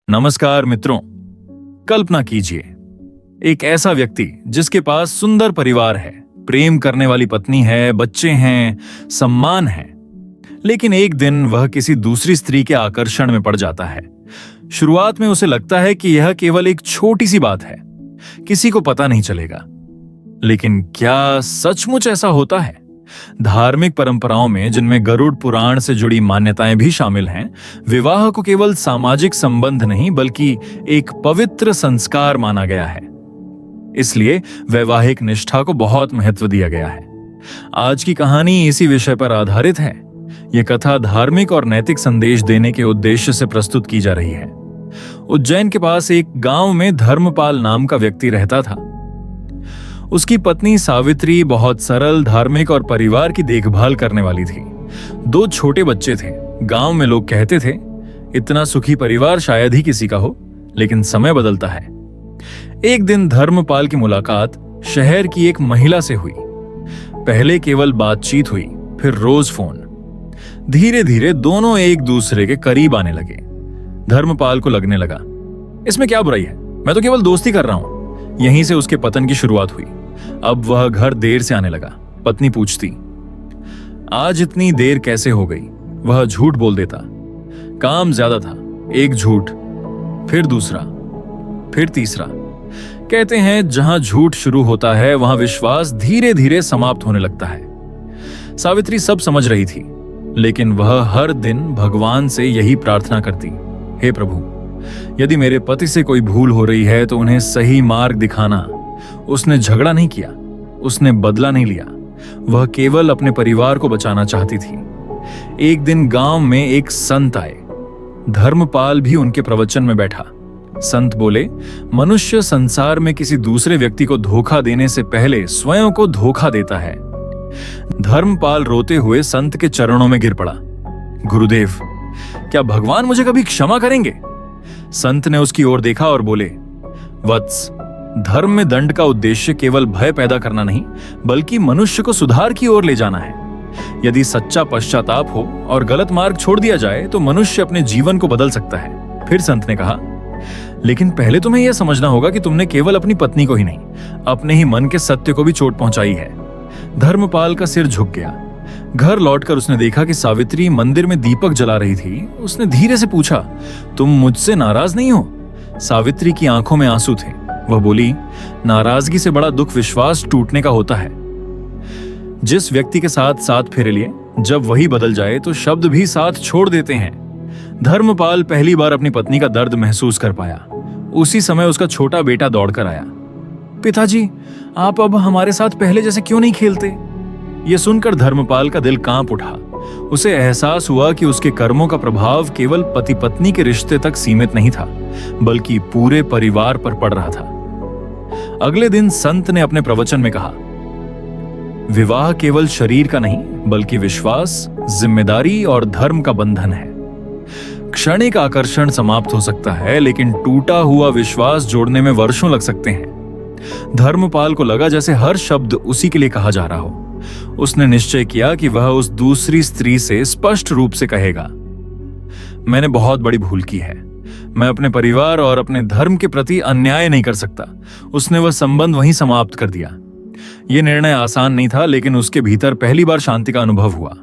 नमस्कार मित्रों। कल्पना कीजिए, एक ऐसा व्यक्ति जिसके पास सुंदर परिवार है, प्रेम करने वाली पत्नी है, बच्चे हैं, सम्मान है। लेकिन एक दिन वह किसी दूसरी स्त्री के आकर्षण में पड़ जाता है। शुरुआत में उसे लगता है कि यह केवल एक छोटी सी बात है, किसी को पता नहीं चलेगा। लेकिन क्या सचमुच ऐसा होता है? धार्मिक परंपराओं में, जिनमें गरुड़ पुराण से जुड़ी मान्यताएं भी शामिल हैं, विवाह को केवल सामाजिक संबंध नहीं बल्कि एक पवित्र संस्कार माना गया है। इसलिए वैवाहिक निष्ठा को बहुत महत्व दिया गया है। आज की कहानी इसी विषय पर आधारित है। यह कथा धार्मिक और नैतिक संदेश देने के उद्देश्य से प्रस्तुत की जा रही है। उज्जैन के पास एक गांव में धर्मपाल नाम का व्यक्ति रहता था। उसकी पत्नी सावित्री बहुत सरल, धार्मिक और परिवार की देखभाल करने वाली थी। 2 छोटे बच्चे थे। गांव में लोग कहते थे, इतना सुखी परिवार शायद ही किसी का हो। लेकिन समय बदलता है। एक दिन धर्मपाल की मुलाकात शहर की एक महिला से हुई। पहले केवल बातचीत हुई, फिर रोज फोन। धीरे धीरे दोनों एक दूसरे के करीब आने लगे। धर्मपाल को लगने लगा, इसमें क्या बुराई है, मैं तो केवल दोस्ती कर रहा हूं। यहीं से उसके पतन की शुरुआत हुई। अब वह घर देर से आने लगा। पत्नी पूछती, आज इतनी देर कैसे हो गई? वह झूठ बोल देता, काम ज्यादा था। एक झूठ, फिर दूसरा, फिर तीसरा। कहते हैं, जहां झूठ शुरू होता है वहां विश्वास धीरे धीरे समाप्त होने लगता है। सावित्री सब समझ रही थी, लेकिन वह हर दिन भगवान से यही प्रार्थना करती, हे प्रभु, यदि मेरे पति से कोई भूल हो रही है तो उन्हें सही मार्ग दिखाना। उसने झगड़ा नहीं किया, उसने बदला नहीं लिया। वह केवल अपने परिवार को बचाना चाहती थी। एक दिन गांव में एक संत आए। धर्मपाल भी उनके प्रवचन में बैठा। संत बोले, मनुष्य संसार में किसी दूसरे व्यक्ति को धोखा देने से पहले स्वयं को धोखा देता है। धर्मपाल रोते हुए संत के चरणों में गिर पड़ा। गुरुदेव, क्या भगवान मुझे कभी क्षमा करेंगे? संत ने उसकी ओर देखा और बोले, वत्स, धर्म में दंड का उद्देश्य केवल भय पैदा करना नहीं बल्कि मनुष्य को सुधार की ओर ले जाना है। यदि सच्चा पश्चाताप हो और गलत मार्ग छोड़ दिया जाए तो मनुष्य अपने जीवन को बदल सकता है। फिर संत ने कहा, लेकिन पहले तुम्हें यह समझना होगा कि तुमने केवल अपनी पत्नी को ही नहीं, अपने ही मन के सत्य को भी चोट पहुंचाई है। धर्मपाल का सिर झुक गया। घर लौटकर उसने देखा कि सावित्री मंदिर में दीपक जला रही थी। उसने धीरे से पूछा, तुम मुझसे नाराज नहीं हो? सावित्री की आंखों में आंसू थे। वह बोली, नाराजगी से बड़ा दुख विश्वास टूटने का होता है। जिस व्यक्ति के साथ 7 फेरे लिए, जब वही बदल जाए तो शब्द भी साथ छोड़ देते हैं। धर्मपाल पहली बार अपनी पत्नी का दर्द महसूस कर पाया। उसी समय उसका छोटा बेटा दौड़कर आया। पिताजी, आप अब हमारे साथ पहले जैसे क्यों नहीं खेलते? यह सुनकर धर्मपाल का दिल कांप उठा। उसे एहसास हुआ कि उसके कर्मों का प्रभाव केवल पति पत्नी के रिश्ते तक सीमित नहीं था बल्कि पूरे परिवार पर पड़ रहा था। अगले दिन संत ने अपने प्रवचन में कहा, विवाह केवल शरीर का नहीं बल्कि विश्वास, जिम्मेदारी और धर्म का बंधन है। क्षणिक आकर्षण समाप्त हो सकता है, लेकिन टूटा हुआ विश्वास जोड़ने में वर्षों लग सकते हैं। धर्मपाल को लगा जैसे हर शब्द उसी के लिए कहा जा रहा हो। उसने निश्चय किया कि वह उस दूसरी स्त्री से स्पष्ट रूप से कहेगा, मैंने बहुत बड़ी भूल की है। मैं अपने परिवार और अपने धर्म के प्रति अन्याय नहीं कर सकता। उसने वह संबंध वहीं समाप्त कर दिया। यह निर्णय आसान नहीं था, लेकिन उसके भीतर पहली बार शांति का अनुभव हुआ।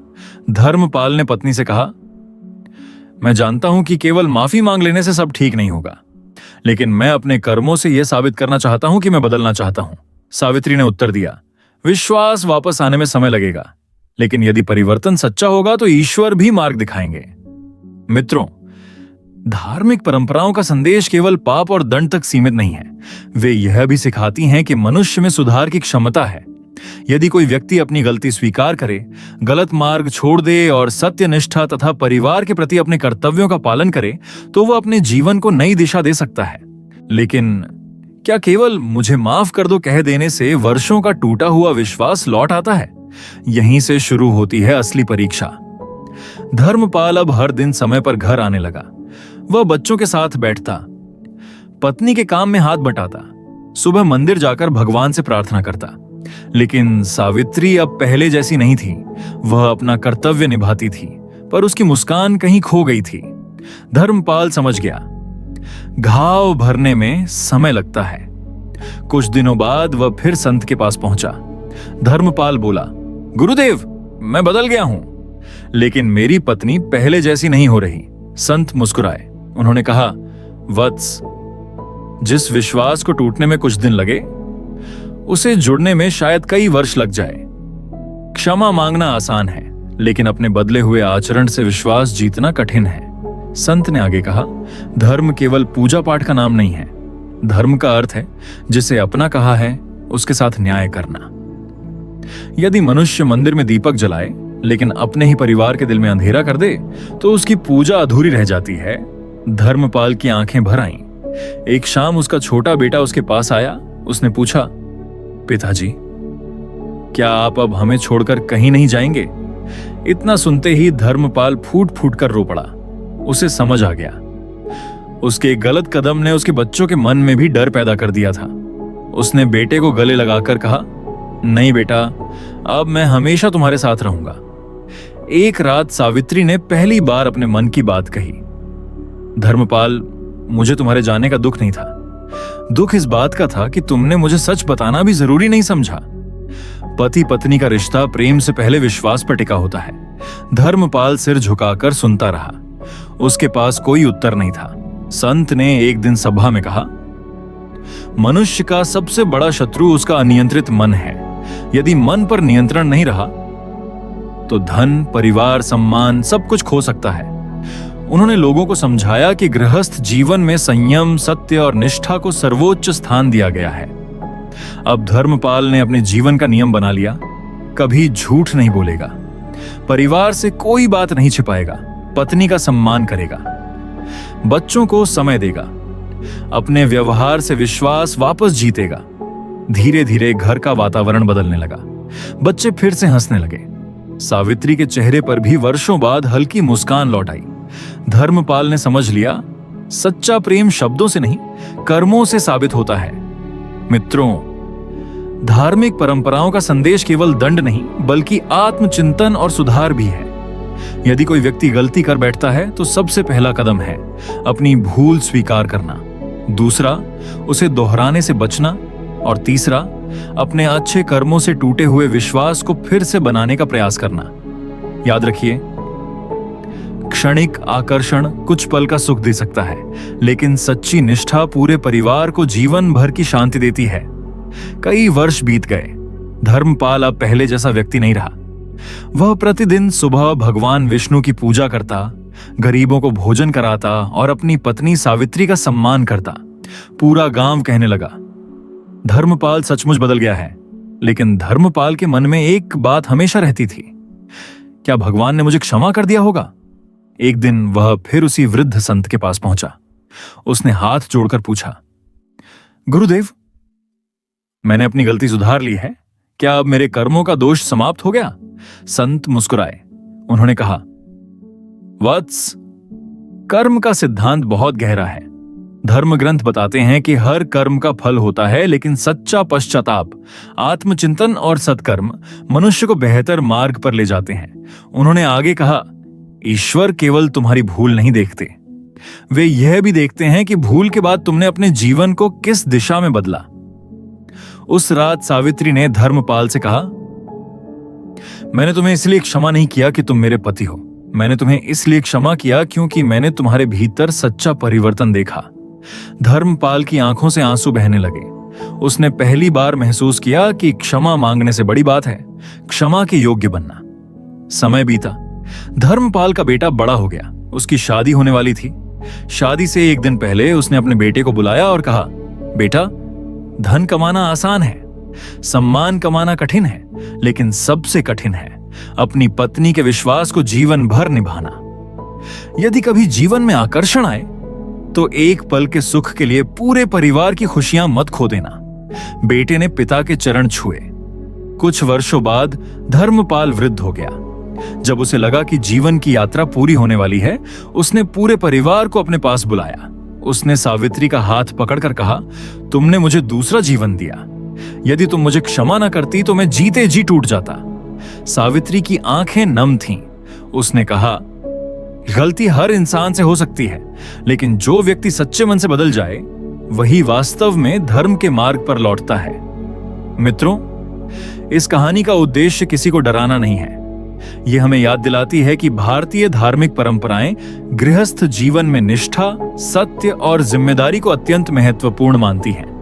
धर्मपाल ने पत्नी से कहा, मैं जानता हूं कि केवल माफी मांग लेने से सब ठीक नहीं होगा, लेकिन मैं अपने कर्मों से यह साबित करना चाहता हूं कि मैं बदलना चाहता हूं। सावित्री ने उत्तर दिया, विश्वास वापस आने में समय लगेगा, लेकिन यदि परिवर्तन सच्चा होगा तो ईश्वर भी मार्ग दिखाएंगे। मित्रों, धार्मिक परंपराओं का संदेश केवल पाप और दंड तक सीमित नहीं है। वे यह भी सिखाती हैं कि मनुष्य में सुधार की क्षमता है। यदि कोई व्यक्ति अपनी गलती स्वीकार करे, गलत मार्ग छोड़ दे और सत्यनिष्ठा तथा परिवार के प्रति अपने कर्तव्यों का पालन करे, तो वह अपने जीवन को नई दिशा दे सकता है। लेकिन क्या केवल मुझे माफ कर दो कह देने से वर्षों का टूटा हुआ विश्वास लौट आता है? यहीं से शुरू होती है असली परीक्षा। धर्मपाल अब हर दिन समय पर घर आने लगा। वह बच्चों के साथ बैठता, पत्नी के काम में हाथ बटाता, सुबह मंदिर जाकर भगवान से प्रार्थना करता। लेकिन सावित्री अब पहले जैसी नहीं थी। वह अपना कर्तव्य निभाती थी, पर उसकी मुस्कान कहीं खो गई थी। धर्मपाल समझ गया, घाव भरने में समय लगता है। कुछ दिनों बाद वह फिर संत के पास पहुंचा। धर्मपाल बोला, गुरुदेव, मैं बदल गया हूं, लेकिन मेरी पत्नी पहले जैसी नहीं हो रही। संत मुस्कुराए। उन्होंने कहा, वत्स, जिस विश्वास को टूटने में कुछ दिन लगे, उसे जुड़ने में शायद कई वर्ष लग जाए। क्षमा मांगना आसान है, लेकिन अपने बदले हुए आचरण से विश्वास जीतना कठिन है। संत ने आगे कहा, धर्म केवल पूजा पाठ का नाम नहीं है। धर्म का अर्थ है जिसे अपना कहा है उसके साथ न्याय करना। यदि मनुष्य मंदिर में दीपक जलाए लेकिन अपने ही परिवार के दिल में अंधेरा कर दे तो उसकी पूजा अधूरी रह जाती है। धर्मपाल की आंखें भर आईं। एक शाम उसका छोटा बेटा उसके पास आया। उसने पूछा, पिताजी, क्या आप अब हमें छोड़कर कहीं नहीं जाएंगे? इतना सुनते ही धर्मपाल फूट फूट कर रो पड़ा। उसे समझ आ गया, उसके एक गलत कदम ने उसके बच्चों के मन में भी डर पैदा कर दिया था। उसने बेटे को गले लगाकर कहा, नहीं बेटा, अब मैं हमेशा तुम्हारे साथ रहूंगा। एक रात सावित्री ने पहली बार अपने मन की बात कही, धर्मपाल, मुझे तुम्हारे जाने का दुख नहीं था। दुख इस बात का था कि तुमने मुझे सच बताना भी जरूरी नहीं समझा। पति पत्नी का रिश्ता प्रेम से पहले विश्वास पर टिका होता है। धर्मपाल सिर झुकाकर सुनता रहा। उसके पास कोई उत्तर नहीं था। संत ने एक दिन सभा में कहा, मनुष्य का सबसे बड़ा शत्रु उसका अनियंत्रित मन है। यदि मन पर नियंत्रण नहीं रहा तो धन, परिवार, सम्मान सब कुछ खो सकता है। उन्होंने लोगों को समझाया कि गृहस्थ जीवन में संयम, सत्य और निष्ठा को सर्वोच्च स्थान दिया गया है। अब धर्मपाल ने अपने जीवन का नियम बना लिया, कभी झूठ नहीं बोलेगा, परिवार से कोई बात नहीं छिपाएगा, पत्नी का सम्मान करेगा, बच्चों को समय देगा, अपने व्यवहार से विश्वास वापस जीतेगा। धीरे धीरे घर का वातावरण बदलने लगा। बच्चे फिर से हंसने लगे। सावित्री के चेहरे पर भी वर्षों बाद हल्की मुस्कान लौट आई। धर्मपाल ने समझ लिया, सच्चा प्रेम शब्दों से नहीं, कर्मों से साबित होता है। मित्रों, धार्मिक परंपराओं का संदेश केवल दंड नहीं बल्कि आत्मचिंतन और सुधार भी है। यदि कोई व्यक्ति गलती कर बैठता है तो सबसे पहला कदम है अपनी भूल स्वीकार करना, दूसरा उसे दोहराने से बचना, और तीसरा अपने अच्छे कर्मों से टूटे हुए विश्वास को फिर से बनाने का प्रयास करना। याद रखिए, क्षणिक आकर्षण कुछ पल का सुख दे सकता है, लेकिन सच्ची निष्ठा पूरे परिवार को जीवन भर की शांति देती है। कई वर्ष बीत गए। धर्मपाल अब पहले जैसा व्यक्ति नहीं रहा। वह प्रतिदिन सुबह भगवान विष्णु की पूजा करता, गरीबों को भोजन कराता और अपनी पत्नी सावित्री का सम्मान करता। पूरा गांव कहने लगा, धर्मपाल सचमुच बदल गया है। लेकिन धर्मपाल के मन में एक बात हमेशा रहती थी, क्या भगवान ने मुझे क्षमा कर दिया होगा? एक दिन वह फिर उसी वृद्ध संत के पास पहुंचा। उसने हाथ जोड़कर पूछा, गुरुदेव, मैंने अपनी गलती सुधार ली है, क्या अब मेरे कर्मों का दोष समाप्त हो गया? संत मुस्कुराए। उन्होंने कहा, वत्स, कर्म का सिद्धांत बहुत गहरा है। धर्म ग्रंथ बताते हैं कि हर कर्म का फल होता है, लेकिन सच्चा पश्चाताप, आत्मचिंतन और सत्कर्म मनुष्य को बेहतर मार्ग पर ले जाते हैं। उन्होंने आगे कहा, ईश्वर केवल तुम्हारी भूल नहीं देखते, वे यह भी देखते हैं कि भूल के बाद तुमने अपने जीवन को किस दिशा में बदला। उस रात सावित्री ने धर्मपाल से कहा, मैंने तुम्हें इसलिए क्षमा नहीं किया कि तुम मेरे पति हो, मैंने तुम्हें इसलिए क्षमा किया क्योंकि मैंने तुम्हारे भीतर सच्चा परिवर्तन देखा। धर्मपाल की आंखों से आंसू बहने लगे। उसने पहली बार महसूस किया कि क्षमा मांगने से बड़ी बात है क्षमा के योग्य बनना। समय बीता। धर्मपाल का बेटा बड़ा हो गया। उसकी शादी होने वाली थी। शादी से एक दिन पहले उसने अपने बेटे को बुलाया और कहा, बेटा, धन कमाना आसान है, सम्मान कमाना कठिन है, लेकिन सबसे कठिन है अपनी पत्नी के विश्वास को जीवन भर निभाना। यदि कभी जीवन में आकर्षण आए तो एक पल के सुख के लिए पूरे परिवार की खुशियां मत खो देना। बेटे ने पिता के चरण छुए। कुछ वर्षों बाद धर्मपाल वृद्ध हो गया। जब उसे लगा कि जीवन की यात्रा पूरी होने वाली है, उसने पूरे परिवार को अपने पास बुलाया। उसने सावित्री का हाथ पकड़कर कहा, तुमने मुझे दूसरा जीवन दिया। यदि तुम मुझे क्षमा न करती तो मैं जीते जी टूट जाता। सावित्री की आंखें नम थीं। उसने कहा, गलती हर इंसान से हो सकती है, लेकिन जो व्यक्ति सच्चे मन से बदल जाए वही वास्तव में धर्म के मार्ग पर लौटता है। मित्रों, इस कहानी का उद्देश्य किसी को डराना नहीं है। यह हमें याद दिलाती है कि भारतीय धार्मिक परंपराएं गृहस्थ जीवन में निष्ठा, सत्य और जिम्मेदारी को अत्यंत महत्वपूर्ण मानती हैं।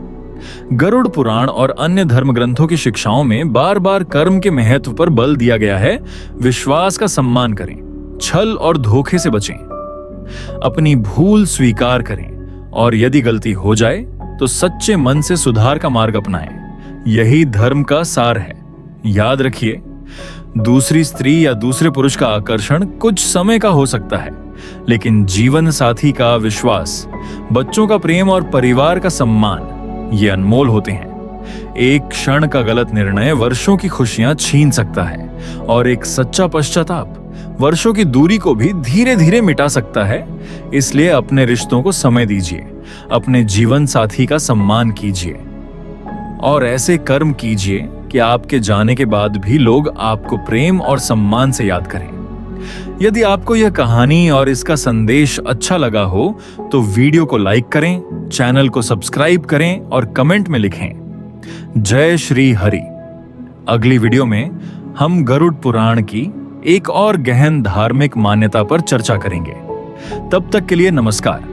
गरुड़ पुराण और अन्य धर्म ग्रंथों की शिक्षाओं में बार बार कर्म के महत्व पर बल दिया गया है। विश्वास का सम्मान करें, छल और धोखे से बचें, अपनी भूल स्वीकार करें और यदि गलती हो जाए तो सच्चे मन से सुधार का मार्ग अपनाएं। यही धर्म का सार है। याद रखिए, दूसरी स्त्री या दूसरे पुरुष का आकर्षण कुछ समय का हो सकता है, लेकिन जीवन साथी का विश्वास, बच्चों का प्रेम और परिवार का सम्मान ये अनमोल होते हैं। एक क्षण का गलत निर्णय वर्षों की खुशियां छीन सकता है और एक सच्चा पश्चाताप वर्षों की दूरी को भी धीरे धीरे मिटा सकता है। इसलिए अपने रिश्तों को समय दीजिए, अपने जीवन साथी का सम्मान कीजिए और ऐसे कर्म कीजिए कि आपके जाने के बाद भी लोग आपको प्रेम और सम्मान से याद करें। यदि आपको यह कहानी और इसका संदेश अच्छा लगा हो तो वीडियो को लाइक करें, चैनल को सब्सक्राइब करें और कमेंट में लिखें जय श्री हरि। अगली वीडियो में हम गरुड़ पुराण की एक और गहन धार्मिक मान्यता पर चर्चा करेंगे। तब तक के लिए नमस्कार।